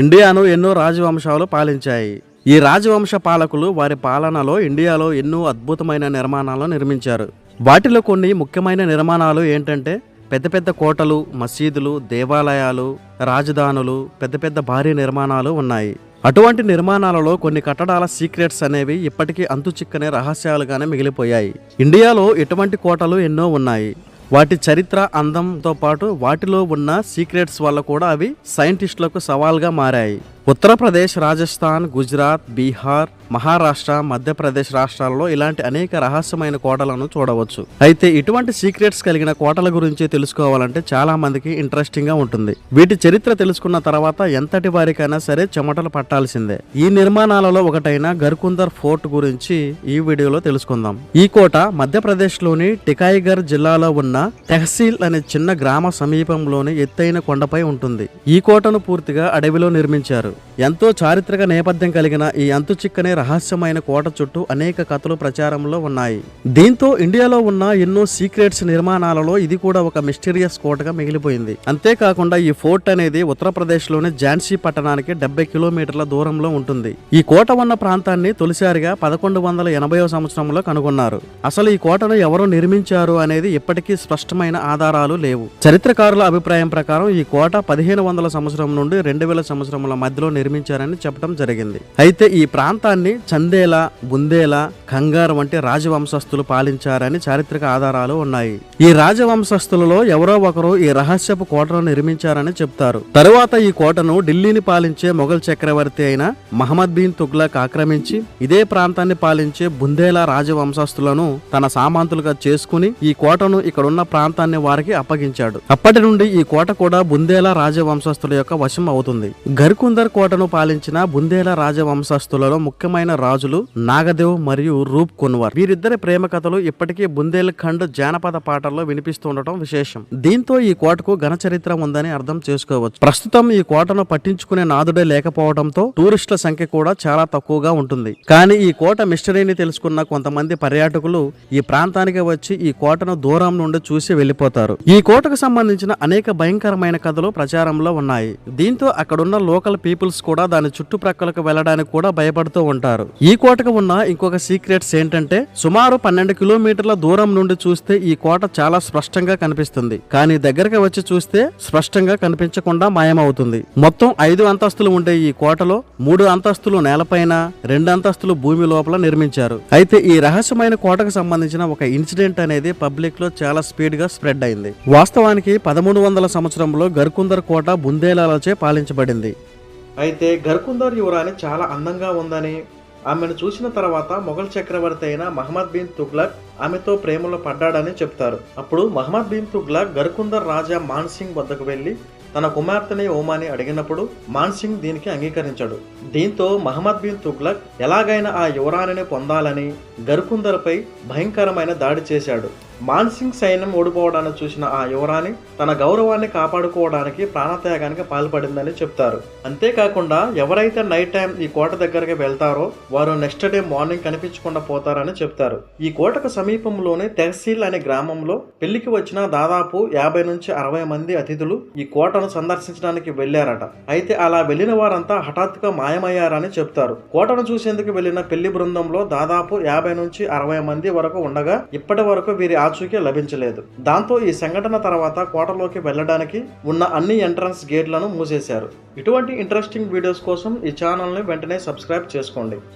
ఇండియాను ఎన్నో రాజవంశాలు పాలించాయి. ఈ రాజవంశ పాలకులు వారి పాలనలో ఇండియాలో ఎన్నో అద్భుతమైన నిర్మాణాలను నిర్మించారు. వాటిలో కొన్ని ముఖ్యమైన నిర్మాణాలు ఏంటంటే పెద్ద పెద్ద కోటలు, మసీదులు, దేవాలయాలు, రాజధానులు, పెద్ద పెద్ద భారీ నిర్మాణాలు ఉన్నాయి. అటువంటి నిర్మాణాలలో కొన్ని కట్టడాల సీక్రెట్స్ అనేవి ఇప్పటికీ అంతుచిక్కని రహస్యాలుగానే మిగిలిపోయాయి. ఇండియాలో ఇటువంటి కోటలు ఎన్నో ఉన్నాయి. వాటి చరిత్ర, అందంతో పాటు వాటిలో ఉన్న సీక్రెట్స్ వల్ల కూడా అవి సైంటిస్టులకు సవాల్గా మారాయి. ఉత్తరప్రదేశ్, రాజస్థాన్, గుజరాత్, బీహార్, మహారాష్ట్ర, మధ్యప్రదేశ్ రాష్ట్రాలలో ఇలాంటి అనేక రహస్యమైన కోటలను చూడవచ్చు. అయితే ఇటువంటి సీక్రెట్స్ కలిగిన కోటల గురించి తెలుసుకోవాలంటే చాలా మందికి ఇంట్రెస్టింగ్ గా ఉంటుంది. వీటి చరిత్ర తెలుసుకున్న తర్వాత ఎంతటి వారికైనా సరే చెమటలు పట్టాల్సిందే. ఈ నిర్మాణాలలో ఒకటైన గర్కుందర్ ఫోర్ట్ గురించి ఈ వీడియోలో తెలుసుకుందాం. ఈ కోట మధ్యప్రదేశ్ లోని టికాయిగర్ జిల్లాలో ఉన్న తెహసీల్ అనే చిన్న గ్రామ సమీపంలోని ఎత్తైన కొండపై ఉంటుంది. ఈ కోటను పూర్తిగా అడవిలో నిర్మించారు. ఎంతో చారిత్రక నేపథ్యం కలిగిన ఈ అంతుచిక్కనే రహస్యమైన కోట చుట్టూ అనేక కథలు ప్రచారంలో ఉన్నాయి. దీంతో ఇండియాలో ఉన్న ఎన్నో సీక్రెట్స్ నిర్మాణాలలో ఇది కూడా ఒక మిస్టీరియస్ కోటగా మిగిలిపోయింది. అంతేకాకుండా ఈ ఫోర్ట్ అనేది ఉత్తరప్రదేశ్ లోని ఝాన్సీ పట్టణానికి 70 కిలోమీటర్ల దూరంలో ఉంటుంది. ఈ కోట ఉన్న ప్రాంతాన్ని తొలిసారిగా 1180వ సంవత్సరంలో కనుగొన్నారు. అసలు ఈ కోటను ఎవరు నిర్మించారు అనేది ఇప్పటికీ స్పష్టమైన ఆధారాలు లేవు. చరిత్రకారుల అభిప్రాయం ప్రకారం ఈ కోట 1500 సంవత్సరం నుండి 2000 సంవత్సరముల మధ్యలో నిర్మించారని చెప్పడం జరిగింది. అయితే ఈ ప్రాంతాన్ని చందేలా, బుందేలా, కంగార్ వంటి రాజవంశస్థులు పాలించారని చారిత్రక ఆధారాలు ఉన్నాయి. ఈ రాజవంశస్థులలో ఎవరో ఒకరు ఈ రహస్యపు కోటను నిర్మించారని చెప్తారు. తరువాత ఈ కోటను ఢిల్లీని పాలించే మొఘల్ చక్రవర్తి అయిన మహమ్మద్ బిన్ తుగ్లక్ ఆక్రమించి ఇదే ప్రాంతాన్ని పాలించే బుందేలా రాజవంశస్థులను తన సామంతులుగా చేసుకుని ఈ కోటను ఇక్కడున్న ప్రాంతాన్ని వారికి అప్పగించాడు. అప్పటి నుండి ఈ కోట కూడా బుందేలా రాజవంశస్థుల యొక్క వశం అవుతుంది. గర్కుందర్ కోటను పాలించిన బుందేలా రాజవంశస్థులలో ముఖ్యమైన రాజులు నాగదేవ్ మరియు రూప్ కున్వర్. వీరిద్దరి ప్రేమ కథలు ఇప్పటికీ బుందేల్ ఖండ్ జానపద పాటల్లో వినిపిస్తుండటం విశేషం. దీంతో ఈ కోటకు ఘన చరిత్ర ఉందని అర్థం చేసుకోవచ్చు. ప్రస్తుతం ఈ కోటను పట్టించుకునే నాదుడే లేకపోవడంతో టూరిస్టుల సంఖ్య కూడా చాలా తక్కువగా ఉంటుంది. కానీ ఈ కోట మిస్టరీని తెలుసుకున్న కొంతమంది పర్యాటకులు ఈ ప్రాంతానికి వచ్చి ఈ కోటను దూరం నుండి చూసి వెళ్లిపోతారు. ఈ కోటకు సంబంధించిన అనేక భయంకరమైన కథలు ప్రచారంలో ఉన్నాయి. దీంతో అక్కడున్న లోకల్ పీపుల్స్ కూడా దాని చుట్టుప్రక్కలకు వెళ్లడానికి కూడా భయపడుతూ ఉంటారు. ఈ కోటకు ఉన్న ఇంకొక సీక్రెట్స్ ఏంటంటే సుమారు 12 కిలోమీటర్ల దూరం నుండి చూస్తే ఈ కోట చాలా స్పష్టంగా కనిపిస్తుంది. కానీ దగ్గరకు వచ్చి చూస్తే స్పష్టంగా కనిపించకుండా మాయమవుతుంది. మొత్తం 5 అంతస్తులు ఉండే ఈ కోటలో 3 అంతస్తులు నేలపైన, 2 అంతస్తులు భూమి లోపల నిర్మించారు. అయితే ఈ రహస్యమైన కోటకు సంబంధించిన ఒక ఇన్సిడెంట్ అనేది పబ్లిక్ లో చాలా స్పీడ్ గా స్ప్రెడ్ అయింది. వాస్తవానికి 1300 సంవత్సరంలో గర్కుందర్ కోట బుందేలాలచే పాలించబడింది. అయితే గర్కుందర్ యువరాణి చాలా అందంగా ఉందని, ఆమెను చూసిన తర్వాత మొఘల్ చక్రవర్తి అయిన మహమ్మద్ బిన్ తుగ్లక్ ఆమెతో ప్రేమలో పడ్డాడని చెప్తారు. అప్పుడు మహమ్మద్ బిన్ తుగ్లక్ గర్కుందర్ రాజా మాన్ సింగ్ వద్దకు వెళ్లి తన కుమార్తెని ఓమాని అడిగినప్పుడు మాన్ సింగ్ దీనికి అంగీకరించాడు. దీంతో మహమ్మద్ బిన్ తుగ్లక్ ఎలాగైనా ఆ యువరాణిని పొందాలని గర్కుందర్పై భయంకరమైన దాడి చేశాడు. మాన్ సింగ్ సైన్యం ఓడిపోవడాన్ని చూసిన ఆ యువరాణి తన గౌరవాన్ని కాపాడుకోవడానికి ప్రాణత్యాగానికి పాల్పడిందని చెప్తారు. అంతేకాకుండా ఎవరైతే నైట్ టైం ఈ కోట దగ్గరికి వెళ్తారో వారు నెక్స్ట్ డే మార్నింగ్ కనిపించకుండా పోతారని చెప్తారు. ఈ కోటకు సమీపంలోనే తెహసీల్ అనే గ్రామంలో పెళ్లికి వచ్చిన దాదాపు 50 నుంచి 60 మంది అతిథులు ఈ కోటను సందర్శించడానికి వెళ్లారట. అయితే అలా వెళ్లిన వారంతా హఠాత్తుగా మాయమయ్యారని చెప్తారు. కోటను చూసేందుకు వెళ్లిన పెళ్లి బృందంలో దాదాపు 50 నుంచి 60 మంది వరకు ఉండగా ఇప్పటి వరకు వీరి ఆచూకీ లభించలేదు. దాంతో ఈ సంఘటన తర్వాత కోటలోకి వెళ్లడానికి ఉన్న అన్ని ఎంట్రన్స్ గేట్లను మూసేశారు. ఇటువంటి ఇంట్రెస్టింగ్ వీడియోస్ కోసం ఈ ఛానల్ని వెంటనే సబ్స్క్రైబ్ చేసుకోండి.